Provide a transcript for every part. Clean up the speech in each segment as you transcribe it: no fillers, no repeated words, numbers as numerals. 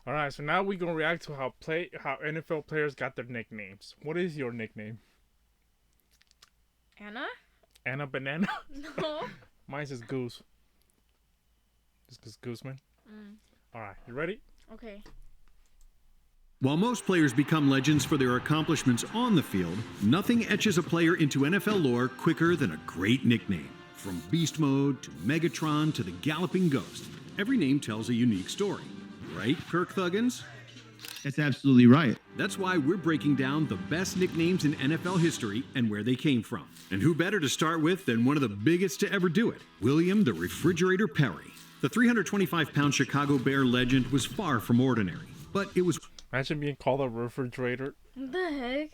All right, so now we're gonna react to how NFL players got their nicknames. What is your nickname? Anna? Anna Banana? No. Mine's just Goose. Just Gooseman. All right, you ready? Okay. While most players become legends for their accomplishments on the field, nothing etches a player into NFL lore quicker than a great nickname. From Beast Mode to Megatron to the Galloping Ghost, every name tells a unique story. Right, Kirk Thuggins? That's absolutely right. That's why we're breaking down the best nicknames in NFL history and where they came from. And who better to start with than one of the biggest to ever do it, William the Refrigerator Perry. The 325-pound Chicago Bear legend was far from ordinary, but it was... Imagine being called a refrigerator. What the heck?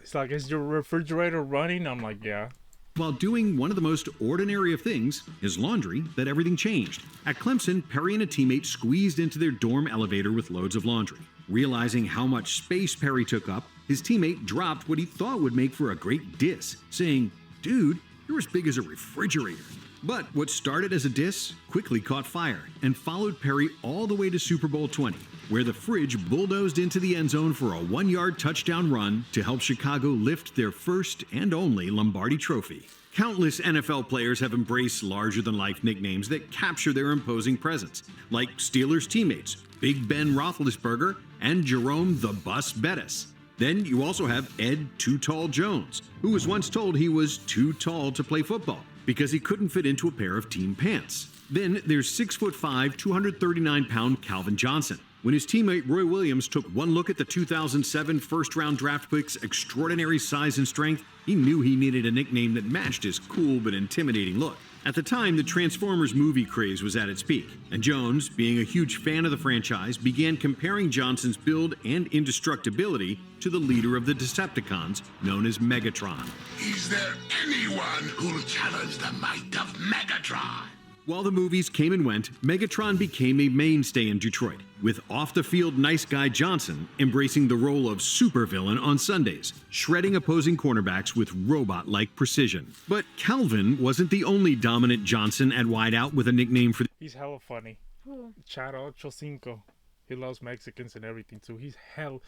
It's like, is your refrigerator running? I'm like, yeah. While doing one of the most ordinary of things, his laundry, that everything changed. At Clemson, Perry and a teammate squeezed into their dorm elevator with loads of laundry. Realizing how much space Perry took up, his teammate dropped what he thought would make for a great diss, saying, "Dude, you're as big as a refrigerator." But what started as a diss quickly caught fire and followed Perry all the way to Super Bowl 20, where the fridge bulldozed into the end zone for a 1-yard touchdown run to help Chicago lift their first and only Lombardi trophy. Countless NFL players have embraced larger-than-life nicknames that capture their imposing presence, like Steelers teammates Big Ben Roethlisberger and Jerome the Bus Bettis. Then you also have Ed Too Tall Jones, who was once told he was too tall to play football because he couldn't fit into a pair of team pants. Then there's 6'5", 239-pound Calvin Johnson. When his teammate Roy Williams took one look at the 2007 first-round draft pick's extraordinary size and strength, he knew he needed a nickname that matched his cool but intimidating look. At the time, the Transformers movie craze was at its peak, and Jones, being a huge fan of the franchise, began comparing Johnson's build and indestructibility to the leader of the Decepticons, known as Megatron. Is there anyone who'll challenge the might of Megatron? While the movies came and went, Megatron became a mainstay in Detroit, with off-the-field nice guy Johnson embracing the role of supervillain on Sundays, shredding opposing cornerbacks with robot-like precision. But Calvin wasn't the only dominant Johnson at wideout with a nickname for... He's hella funny. Who? Chad Ocho Cinco. He loves Mexicans and everything too. He's hell.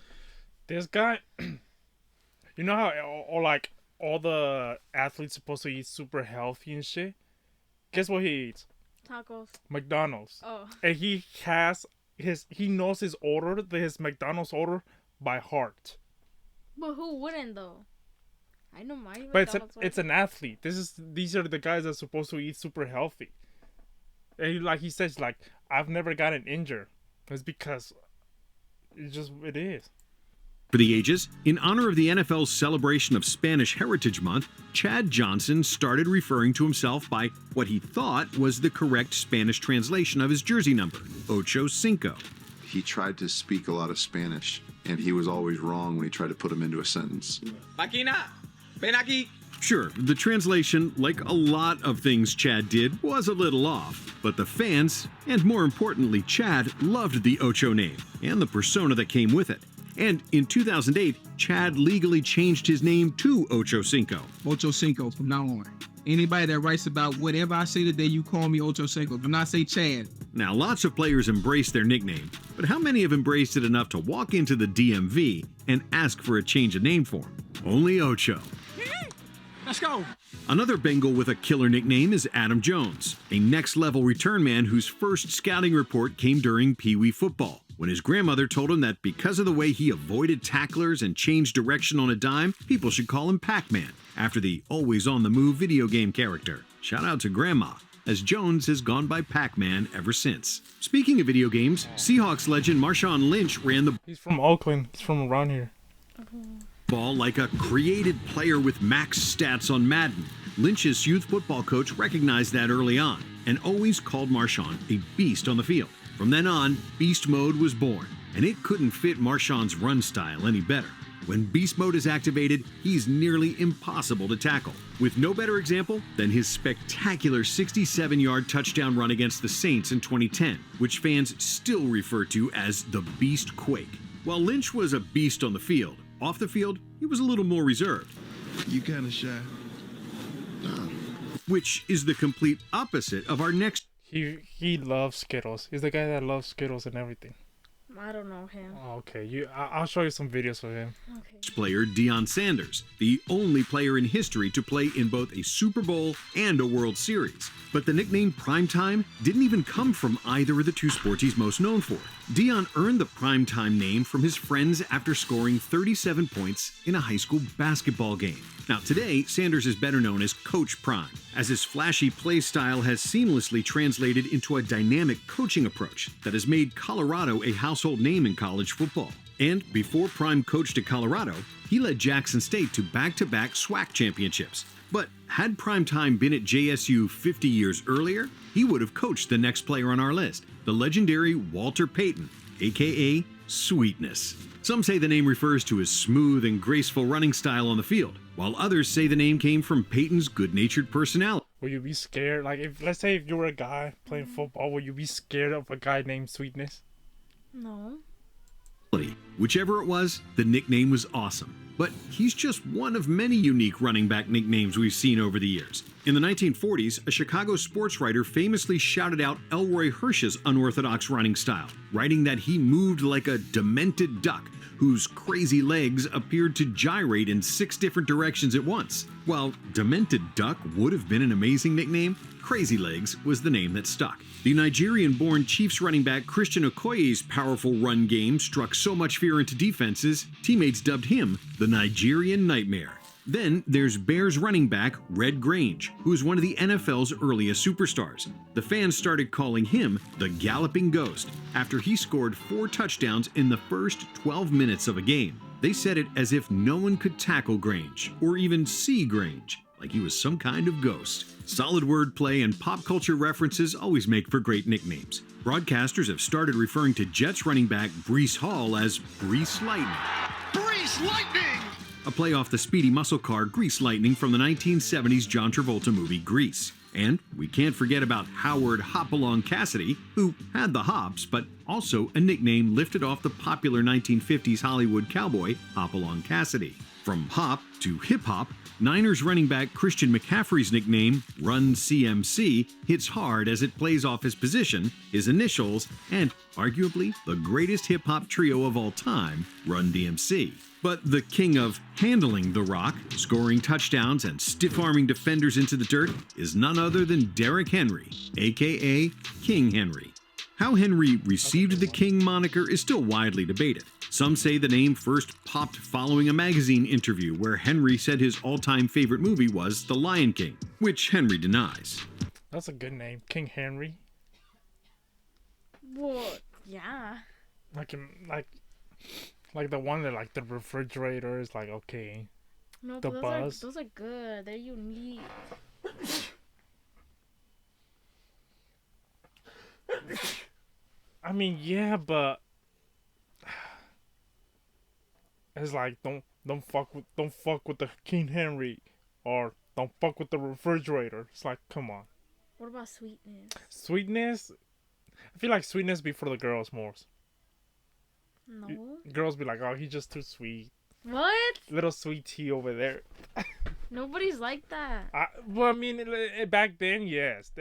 This guy, you know how all the athletes supposed to eat super healthy and shit? Guess what he eats? Tacos. McDonald's. Oh. And he knows his order, his McDonald's order by heart. But who wouldn't though? I know my But McDonald's it's an athlete. These are the guys that's supposed to eat super healthy. And he says, like, I've never gotten injured. It's because it is. For the ages, in honor of the NFL's celebration of Spanish Heritage Month, Chad Johnson started referring to himself by what he thought was the correct Spanish translation of his jersey number, Ocho Cinco. He tried to speak a lot of Spanish, and he was always wrong when he tried to put them into a sentence. Máquina, ven aquí. Sure, the translation, like a lot of things Chad did, was a little off, but the fans, and more importantly Chad, loved the Ocho name and the persona that came with it. And in 2008, Chad legally changed his name to Ocho Cinco. Ocho Cinco from now on. Anybody that writes about whatever I say today, you call me Ocho Cinco. Do not say Chad. Now, lots of players embrace their nickname, but how many have embraced it enough to walk into the DMV and ask for a change of name for him? Only Ocho. Let's go. Another Bengal with a killer nickname is Adam Jones, a next-level return man whose first scouting report came during Pee Wee football, when his grandmother told him that because of the way he avoided tacklers and changed direction on a dime, people should call him Pacman, after the always-on-the-move video game character. Shout out to Grandma, as Jones has gone by Pacman ever since. Speaking of video games, Seahawks legend Marshawn Lynch ran the He's from Oakland. He's from around here. ball like a created player with max stats on Madden. Lynch's youth football coach recognized that early on and always called Marshawn a beast on the field. From then on, Beast Mode was born, and it couldn't fit Marshawn's run style any better. When Beast Mode is activated, he's nearly impossible to tackle, with no better example than his spectacular 67-yard touchdown run against the Saints in 2010, which fans still refer to as the Beast Quake. While Lynch was a beast on the field, off the field, he was a little more reserved. You kind of shy. Which is the complete opposite of our next He loves Skittles. He's the guy that loves Skittles and everything. I don't know him. Oh, okay, I'll show you some videos of him. Okay. Player Deion Sanders, the only player in history to play in both a Super Bowl and a World Series. But the nickname Primetime didn't even come from either of the two sports he's most known for. Deion earned the Primetime name from his friends after scoring 37 points in a high school basketball game. Now today, Sanders is better known as Coach Prime, as his flashy play style has seamlessly translated into a dynamic coaching approach that has made Colorado a household name in college football. And before Prime coached at Colorado, he led Jackson State to back-to-back SWAC championships. But had Primetime been at JSU 50 years earlier, he would have coached the next player on our list, the legendary Walter Payton, aka Sweetness. Some say the name refers to his smooth and graceful running style on the field, while others say the name came from Payton's good-natured personality. Will you be scared? Like, if let's say if you were a guy playing football, will you be scared of a guy named Sweetness? No. Whichever it was, the nickname was awesome. But he's just one of many unique running back nicknames we've seen over the years. In the 1940s, a Chicago sports writer famously shouted out Elroy Hirsch's unorthodox running style, writing that he moved like a demented duck whose crazy legs appeared to gyrate in 6 different directions at once. While Demented Duck would have been an amazing nickname, Crazy Legs was the name that stuck. The Nigerian-born Chiefs running back Christian Okoye's powerful run game struck so much fear into defenses, teammates dubbed him the Nigerian Nightmare. Then there's Bears running back Red Grange, who is one of the NFL's earliest superstars. The fans started calling him the Galloping Ghost after he scored 4 touchdowns in the first 12 minutes of a game. They said it as if no one could tackle Grange, or even see Grange, like he was some kind of ghost. Solid wordplay and pop culture references always make for great nicknames. Broadcasters have started referring to Jets running back Breece Hall as Grease Lightning. Grease Lightning! A play off the speedy muscle car Grease Lightning from the 1970s John Travolta movie Grease. And we can't forget about Howard Hopalong Cassidy, who had the hops, but also a nickname lifted off the popular 1950s Hollywood cowboy Hopalong Cassidy. From hop to hip-hop, Niners running back Christian McCaffrey's nickname, Run CMC, hits hard as it plays off his position, his initials, and arguably the greatest hip-hop trio of all time, Run DMC. But the king of handling the rock, scoring touchdowns, and stiff-arming defenders into the dirt is none other than Derrick Henry, aka King Henry. How Henry received the King moniker is still widely debated. Some say the name first popped following a magazine interview where Henry said his all-time favorite movie was The Lion King, which Henry denies. That's a good name, King Henry. Well, yeah. Like the one that like the refrigerator is like okay. No, The but buzz. those are good. They're unique. I mean, yeah, but it's like don't fuck with the King Henry, or don't fuck with the refrigerator. It's like, come on. What about Sweetness? Sweetness, I feel like Sweetness be for the girls more. No. Girls be like, oh, he's just too sweet. What? Little sweet tea over there. Nobody's like that. Well, I mean, back then, yes.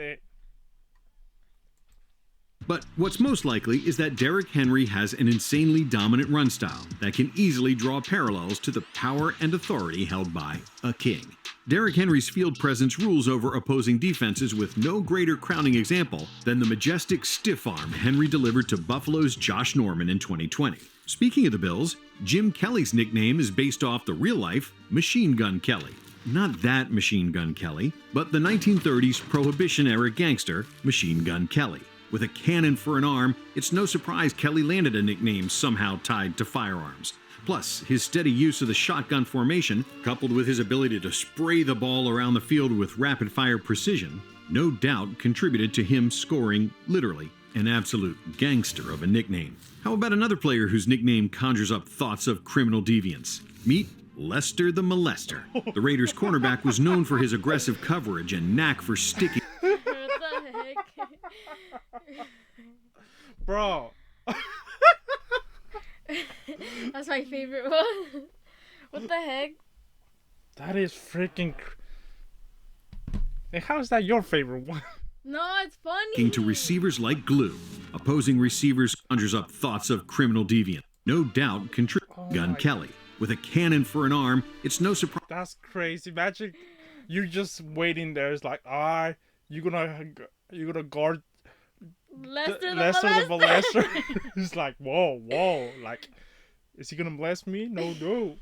But what's most likely is that Derrick Henry has an insanely dominant run style that can easily draw parallels to the power and authority held by a king. Derrick Henry's field presence rules over opposing defenses with no greater crowning example than the majestic stiff arm Henry delivered to Buffalo's Josh Norman in 2020. Speaking of the Bills, Jim Kelly's nickname is based off the real-life Machine Gun Kelly. Not that Machine Gun Kelly, but the 1930s Prohibition-era gangster Machine Gun Kelly. With a cannon for an arm, it's no surprise Kelly landed a nickname somehow tied to firearms. Plus, his steady use of the shotgun formation, coupled with his ability to spray the ball around the field with rapid-fire precision, no doubt contributed to him scoring, literally, an absolute gangster of a nickname. How about another player whose nickname conjures up thoughts of criminal deviance? Meet Lester the Molester. The Raiders' cornerback was known for his aggressive coverage and knack for sticking. What the heck? Bro. That's my favorite one. What the heck? That is freaking. Hey, how is that your favorite one? No, it's funny. to receivers like glue. Opposing receivers conjures up thoughts of criminal deviant. No doubt Gun my- Kelly. With a cannon for an arm, it's no surprise That's crazy. Imagine you're just waiting there. It's like, alright, you're gonna guard Lester the Lester the molester. molester. It's like, whoa. Like, is he gonna molest me? No.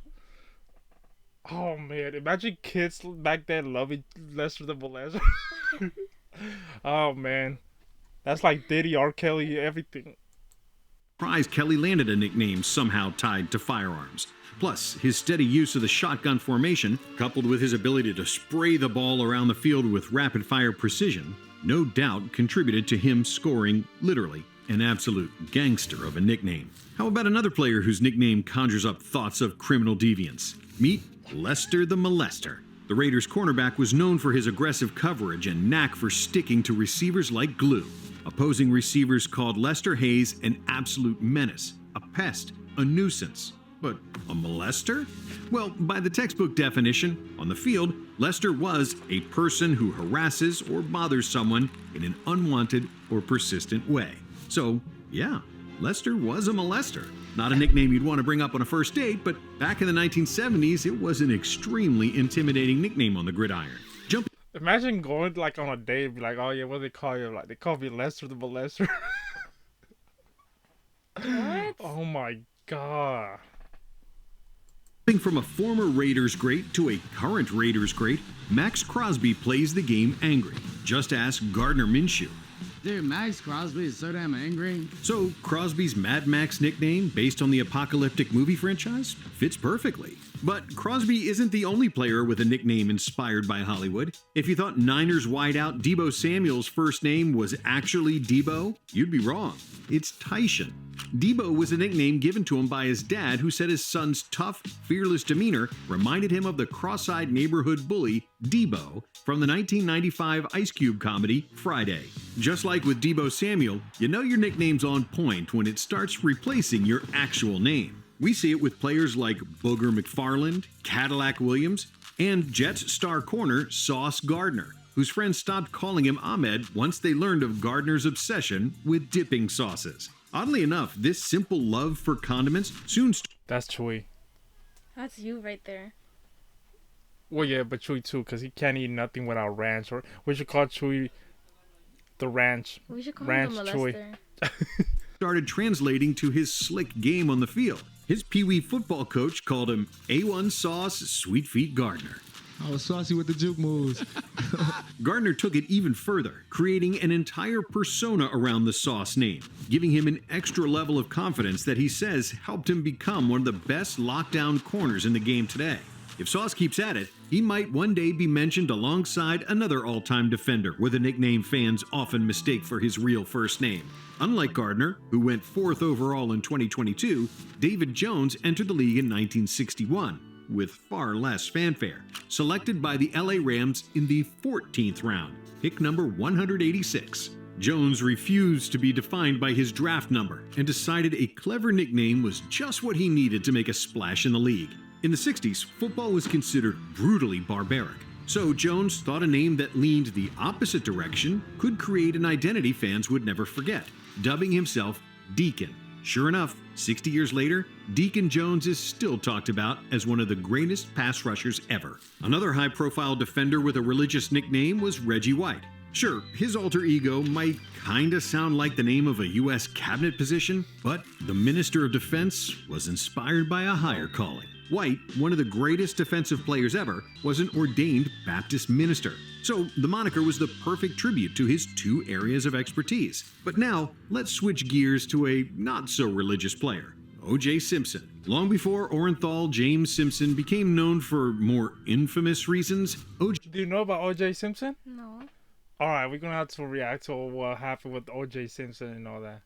Oh man, imagine kids back then loving Lester the molester. Oh man, that's like Diddy, R. Kelly, everything. Kelly landed a nickname somehow tied to firearms. Plus, his steady use of the shotgun formation, coupled with his ability to spray the ball around the field with rapid-fire precision, no doubt contributed to him scoring, literally, an absolute gangster of a nickname. How about another player whose nickname conjures up thoughts of criminal deviance? Meet Lester the Molester. The Raiders' cornerback was known for his aggressive coverage and knack for sticking to receivers like glue. Opposing receivers called Lester Hayes an absolute menace, a pest, a nuisance. But a molester? Well, by the textbook definition, on the field, Lester was a person who harasses or bothers someone in an unwanted or persistent way. So, yeah, Lester was a molester. Not a nickname you'd want to bring up on a first date, but back in the 1970s, it was an extremely intimidating nickname on the gridiron. Imagine going like on a date and be like, oh yeah, what do they call you? Like, they call me Lester the molester. What? Oh my god. From a former Raiders great to a current Raiders great, Max Crosby plays the game angry. Just ask Gardner Minshew. Dude, Max Crosby is so damn angry. So, Crosby's Mad Max nickname, based on the apocalyptic movie franchise, fits perfectly. But Crosby isn't the only player with a nickname inspired by Hollywood. If you thought Niners wideout Deebo Samuel's first name was actually Debo, you'd be wrong. It's Tyshawn. Debo was a nickname given to him by his dad, who said his son's tough, fearless demeanor reminded him of the cross-eyed neighborhood bully, Debo, from the 1995 Ice Cube comedy, Friday. Just like with Deebo Samuel, you know your nickname's on point when it starts replacing your actual name. We see it with players like Booger McFarland, Cadillac Williams, and Jets star corner Sauce Gardner, whose friends stopped calling him Ahmed once they learned of Gardner's obsession with dipping sauces. Oddly enough, this simple love for condiments soon That's Chewy. That's you right there. Well, yeah, but Chewy too, because he can't eat nothing without ranch. Or we should call Chewy the ranch. We should call Ranch him the Chewy. molester. started translating to his slick game on the field. His Pee Wee football coach called him A1 Sauce Sweet Feet Gardner. I was saucy with the juke moves. Gardner took it even further, creating an entire persona around the Sauce name, giving him an extra level of confidence that he says helped him become one of the best lockdown corners in the game today. If Sauce keeps at it, he might one day be mentioned alongside another all-time defender with a nickname fans often mistake for his real first name. Unlike Gardner, who went 4th overall in 2022, David Jones entered the league in 1961. With far less fanfare, selected by the LA Rams in the 14th round, pick number 186. Jones refused to be defined by his draft number and decided a clever nickname was just what he needed to make a splash in the league. In the 60s, football was considered brutally barbaric, so Jones thought a name that leaned the opposite direction could create an identity fans would never forget, dubbing himself Deacon. Sure enough, 60 years later, Deacon Jones is still talked about as one of the greatest pass rushers ever. Another high-profile defender with a religious nickname was Reggie White. Sure, his alter ego might kinda sound like the name of a U.S. cabinet position, but the Minister of Defense was inspired by a higher calling. White, one of the greatest defensive players ever, was an ordained Baptist minister. So the moniker was the perfect tribute to his two areas of expertise. But now, let's switch gears to a not-so-religious player, O.J. Simpson. Long before Orenthal James Simpson became known for more infamous reasons, O.J. Do you know about O.J. Simpson? No. Alright, we're gonna have to react to what happened with O.J. Simpson and all that.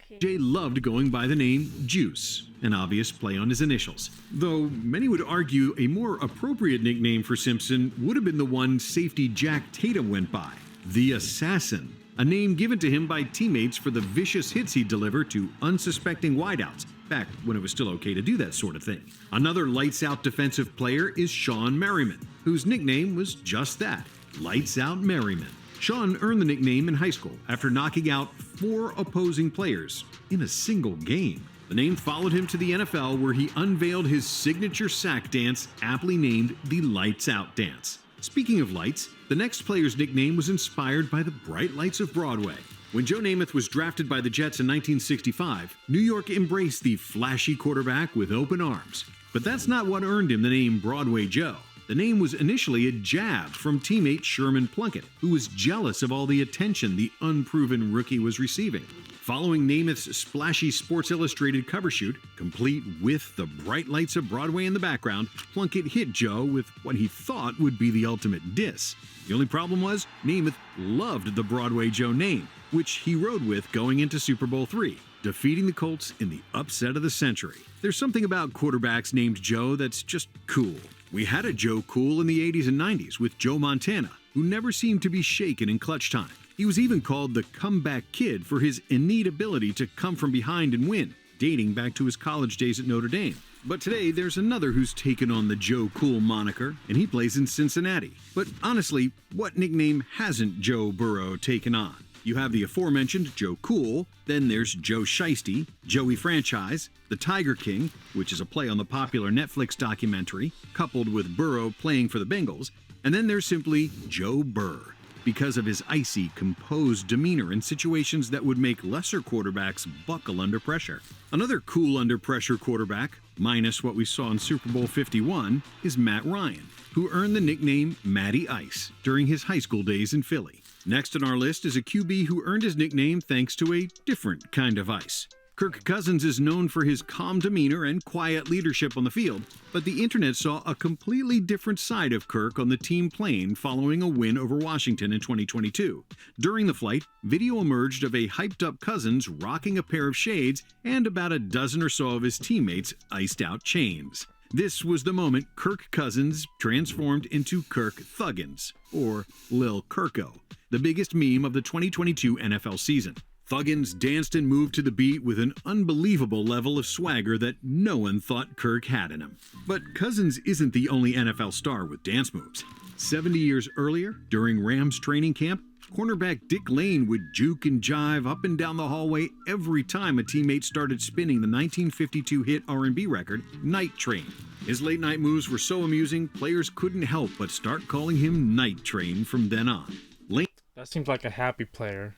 Okay. loved going by the name Juice, an obvious play on his initials. Though many would argue a more appropriate nickname for Simpson would have been the one safety Jack Tatum went by, the Assassin, a name given to him by teammates for the vicious hits he'd deliver to unsuspecting wideouts, back when it was still okay to do that sort of thing. Another lights-out defensive player is Sean Merriman, whose nickname was just that, Lights Out Merriman. Sean earned the nickname in high school after knocking out 4 opposing players in a single game. The name followed him to the NFL, where he unveiled his signature sack dance, aptly named the Lights Out Dance. Speaking of lights, the next player's nickname was inspired by the bright lights of Broadway. When Joe Namath was drafted by the Jets in 1965, New York embraced the flashy quarterback with open arms. But that's not what earned him the name Broadway Joe. The name was initially a jab from teammate Sherman Plunkett, who was jealous of all the attention the unproven rookie was receiving. Following Namath's splashy Sports Illustrated cover shoot, complete with the bright lights of Broadway in the background, Plunkett hit Joe with what he thought would be the ultimate diss. The only problem was, Namath loved the Broadway Joe name, which he rode with going into Super Bowl III, defeating the Colts in the upset of the century. There's something about quarterbacks named Joe that's just cool. We had a Joe Cool in the 80s and 90s with Joe Montana, who never seemed to be shaken in clutch time. He was even called the comeback kid for his innate ability to come from behind and win, dating back to his college days at Notre Dame. But today, there's another who's taken on the Joe Cool moniker, and he plays in Cincinnati. But honestly, what nickname hasn't Joe Burrow taken on? You have the aforementioned Joe Cool, then there's Joe Shiesty, Joey Franchise, the Tiger King, which is a play on the popular Netflix documentary, coupled with Burrow playing for the Bengals, and then there's simply Joe Burr, because of his icy, composed demeanor in situations that would make lesser quarterbacks buckle under pressure. Another cool under pressure quarterback, minus what we saw in Super Bowl 51, is Matt Ryan, who earned the nickname Matty Ice during his high school days in Philly. Next on our list is a QB who earned his nickname thanks to a different kind of ice. Kirk Cousins is known for his calm demeanor and quiet leadership on the field, but the internet saw a completely different side of Kirk on the team plane following a win over Washington in 2022. During the flight, video emerged of a hyped-up Cousins rocking a pair of shades and about a dozen or so of his teammates' iced-out chains. This was the moment Kirk Cousins transformed into Kirk Thuggins, or Lil Kirko, the biggest meme of the 2022 NFL season. Thuggins danced and moved to the beat with an unbelievable level of swagger that no one thought Kirk had in him. But Cousins isn't the only NFL star with dance moves. 70 years earlier, during Rams training camp, cornerback Dick Lane would juke and jive up and down the hallway every time a teammate started spinning the 1952 hit R&B record, Night Train. His late-night moves were so amusing, players couldn't help but start calling him Night Train from then on. Lane That seems like a happy player.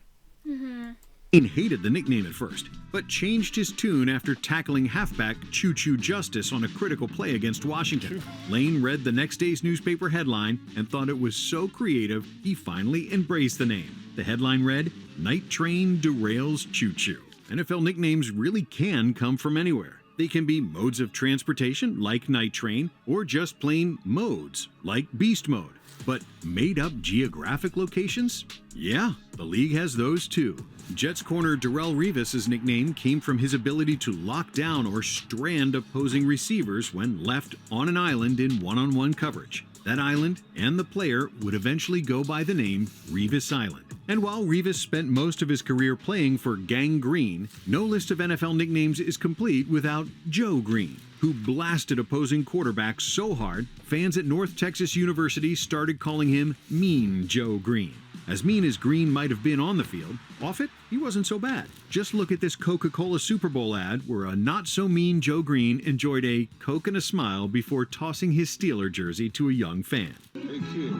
hated the nickname at first, but changed his tune after tackling halfback Choo Choo Justice on a critical play against Washington. Lane read the next day's newspaper headline and thought it was so creative, he finally embraced the name. The headline read, "Night Train Derails Choo Choo." NFL nicknames really can come from anywhere. They can be modes of transportation, like Night Train, or just plain modes, like Beast Mode. But made-up geographic locations? Yeah, the league has those too. Jets corner Darrelle Revis's nickname came from his ability to lock down or strand opposing receivers when left on an island in one-on-one coverage. That island and the player would eventually go by the name Revis Island. And while Revis spent most of his career playing for Gang Green, no list of NFL nicknames is complete without Joe Green, who blasted opposing quarterbacks so hard, fans at North Texas University started calling him Mean Joe Green. As mean as Green might have been on the field, off it, he wasn't so bad. Just look at this Coca-Cola Super Bowl ad where a not-so-mean Joe Green enjoyed a Coke and a smile before tossing his Steeler jersey to a young fan. Hey, kid.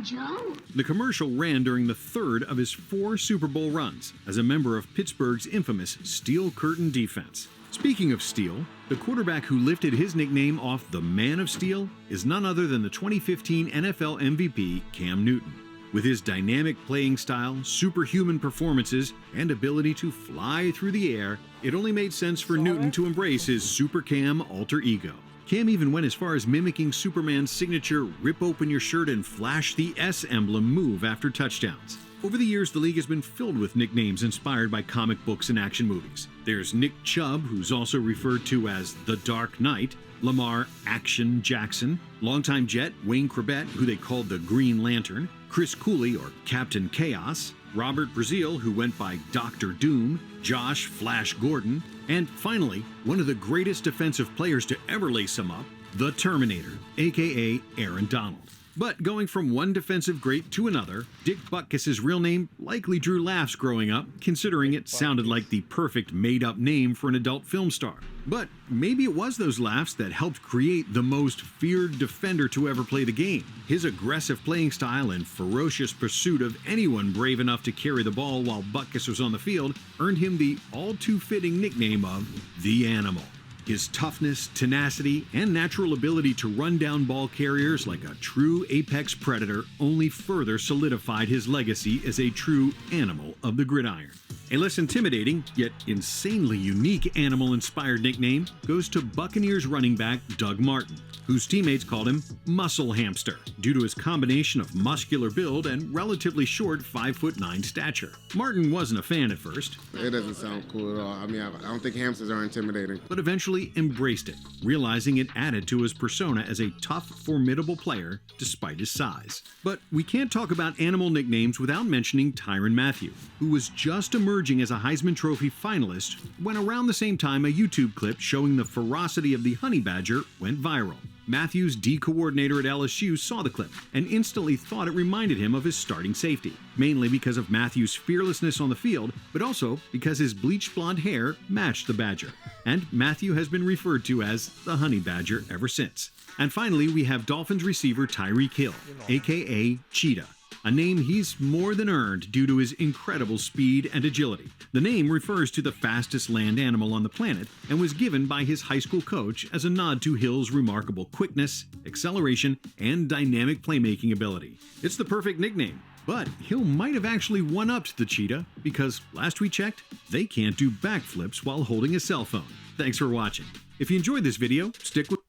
Joe? The commercial ran during the third of his 4 Super Bowl runs as a member of Pittsburgh's infamous Steel Curtain defense. Speaking of steel, the quarterback who lifted his nickname off the Man of Steel is none other than the 2015 NFL MVP, Cam Newton. With his dynamic playing style, superhuman performances, and ability to fly through the air, it only made sense for Newton to embrace his Super Cam alter ego. Cam even went as far as mimicking Superman's signature rip open your shirt and flash the S emblem move after touchdowns. Over the years, the league has been filled with nicknames inspired by comic books and action movies. There's Nick Chubb, who's also referred to as the Dark Knight, Lamar Action Jackson, longtime Jet Wayne Corbett, who they called the Green Lantern, Chris Cooley or Captain Chaos, Robert Brazil, who went by Dr. Doom, Josh Flash Gordon, And finally, one of the greatest defensive players to ever lace him up, the Terminator, aka Aaron Donald. But going from one defensive great to another, Dick Butkus's real name likely drew laughs growing up, considering it sounded like the perfect made-up name for an adult film star. But maybe it was those laughs that helped create the most feared defender to ever play the game. His aggressive playing style and ferocious pursuit of anyone brave enough to carry the ball while Butkus was on the field earned him the all-too-fitting nickname of The Animal. His toughness, tenacity, and natural ability to run down ball carriers like a true apex predator only further solidified his legacy as a true animal of the gridiron. A less intimidating, yet insanely unique animal-inspired nickname goes to Buccaneers running back Doug Martin, whose teammates called him Muscle Hamster due to his combination of muscular build and relatively short 5'9" stature. Martin wasn't a fan at first. It doesn't sound cool at all. I mean, I don't think hamsters are intimidating. But eventually embraced it, realizing it added to his persona as a tough, formidable player despite his size. But we can't talk about animal nicknames without mentioning Tyrann Mathieu, who was just emerging as a Heisman Trophy finalist when around the same time a YouTube clip showing the ferocity of the honey badger went viral. Mathieu's D coordinator at LSU saw the clip and instantly thought it reminded him of his starting safety, mainly because of Mathieu's fearlessness on the field, but also because his bleached blonde hair matched the badger. And Mathieu has been referred to as the honey badger ever since. And finally, we have Dolphins receiver Tyreek Hill, aka Cheetah, a name he's more than earned due to his incredible speed and agility. The name refers to the fastest land animal on the planet and was given by his high school coach as a nod to Hill's remarkable quickness, acceleration, and dynamic playmaking ability. It's the perfect nickname, but Hill might have actually one-upped the cheetah because, last we checked, they can't do backflips while holding a cell phone. Thanks for watching. If you enjoyed this video, stick with...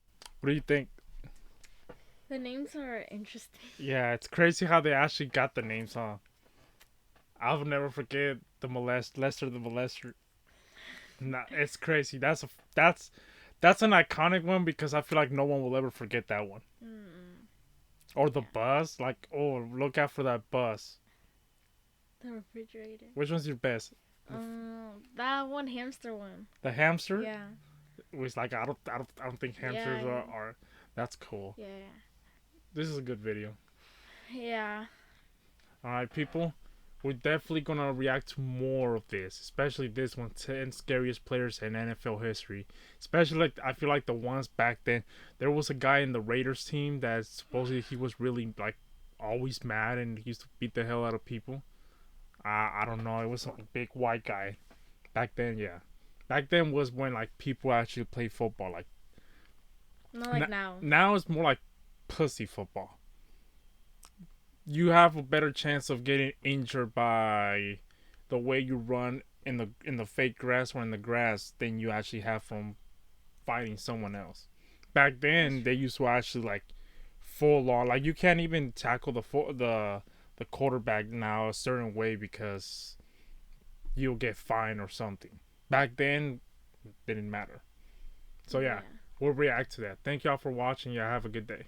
What do you think? The names are interesting. Yeah, it's crazy how they actually got the names, huh? I'll never forget Lester the Molester. Nah, it's crazy. That's an iconic one because I feel like no one will ever forget that one. Or the bus, like, oh, look out for that bus. The refrigerator. Which one's your best? That one hamster one. The hamster? Yeah. It was like I don't think hamsters are. That's cool. Yeah. This is a good video. Yeah. Alright, people. We're definitely gonna react to more of this. Especially this one, 10 scariest players in NFL history. Especially, like, I feel like the ones back then. There was a guy in the Raiders team that supposedly he was really, like, always mad and he used to beat the hell out of people. I don't know. It was some big white guy. Back then, yeah. Back then was when, like, people actually played football. Like, not like now. Now it's more like pussy football. You have a better chance of getting injured by the way you run in the fake grass or in the grass than you actually have from fighting someone else. Back then, they used to actually, like, full on, like, you can't even tackle the quarterback now a certain way because you'll get fined or something. Back then, it didn't matter. So yeah, we'll react to that. Thank y'all for watching. Y'all have a good day.